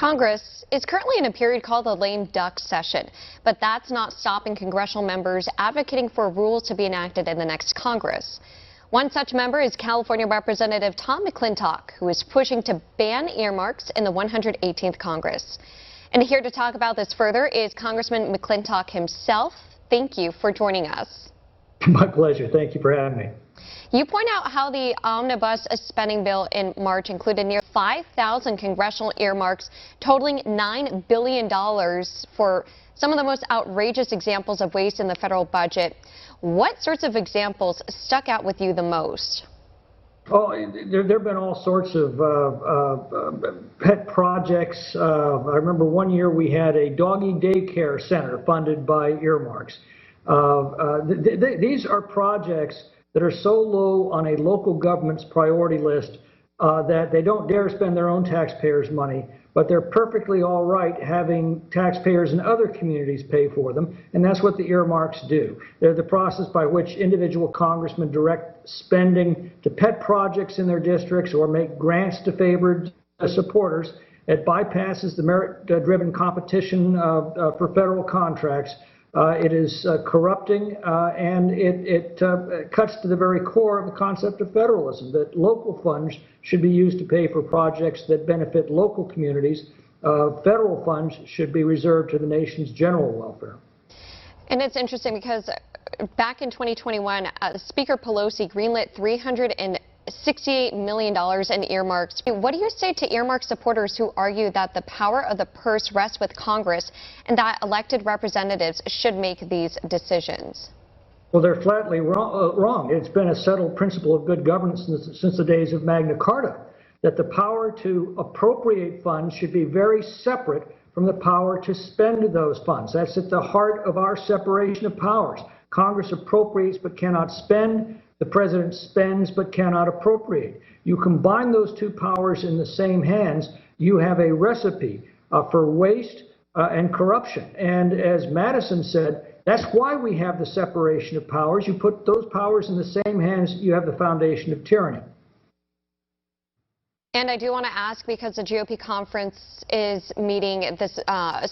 Congress is currently in a period called the lame duck session, but that's not stopping congressional members advocating for rules to be enacted in the next Congress. One such member is California Representative Tom McClintock, who is pushing to ban earmarks in the 118th Congress. And here to talk about this further is Congressman McClintock himself. Thank you for joining us. My pleasure. Thank you for having me. You point out how the omnibus spending bill in March included near 5,000 congressional earmarks totaling $9 billion for some of the most outrageous examples of waste in the federal budget. What sorts of examples stuck out with you the most? Oh, there have been all sorts of pet projects. I remember one year we had a doggy daycare center funded by earmarks. These are projects that are so low on a local government's priority list that they don't dare spend their own taxpayers' money, but they're perfectly all right having taxpayers in other communities pay for them, and that's what the earmarks do. They're the process by which individual congressmen direct spending to pet projects in their districts or make grants to favored supporters. It bypasses the merit-driven competition for federal contracts. It is corrupting, and it cuts to the very core of the concept of federalism, that local funds should be used to pay for projects that benefit local communities. Federal funds should be reserved to the nation's general welfare. And it's interesting because back in 2021, Speaker Pelosi greenlit $368 million in earmarks. What do you say to earmark supporters who argue that the power of the purse rests with Congress and that elected representatives should make these decisions? Well, they're flatly wrong. It's been a settled principle of good governance since the days of Magna Carta, that the power to appropriate funds should be very separate from the power to spend those funds. That's at the heart of our separation of powers. Congress appropriates but cannot spend. The president spends but cannot appropriate. You combine those two powers in the same hands, you have a recipe for waste and corruption. And as Madison said, that's why we have the separation of powers. You put those powers in the same hands, you have the foundation of tyranny. And I do want to ask, because the GOP conference is meeting this,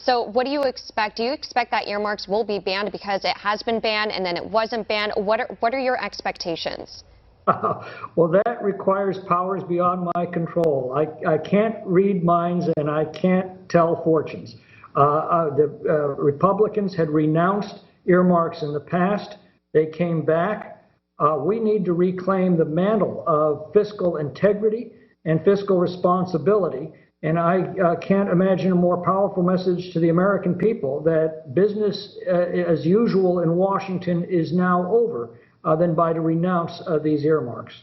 so what do you expect? Do you expect that earmarks will be banned because it has been banned and then it wasn't banned? What are your expectations? Well, that requires powers beyond my control. I can't read minds and I can't tell fortunes. The Republicans had renounced earmarks in the past. They came back. We need to reclaim the mantle of fiscal integrity and fiscal responsibility, and I can't imagine a more powerful message to the American people that business as usual in Washington is now over than by to renounce these earmarks.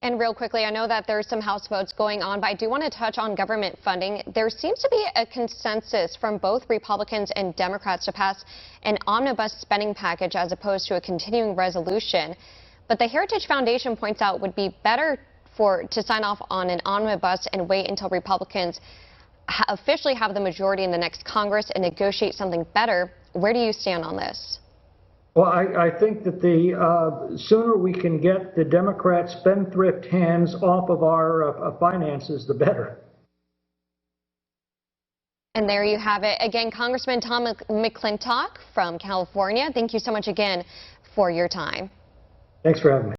And real quickly, I know that there's some House votes going on, but I do want to touch on government funding. There seems to be a consensus from both Republicans and Democrats to pass an omnibus spending package as opposed to a continuing resolution. But the Heritage Foundation points out it would be better to sign off on an omnibus and wait until Republicans officially have the majority in the next Congress and negotiate something better. Where do you stand on this? Well, I think that the sooner we can get the Democrat spendthrift hands off of our finances, the better. And there you have it. Again, Congressman Tom McClintock from California, thank you so much again for your time. Thanks for having me.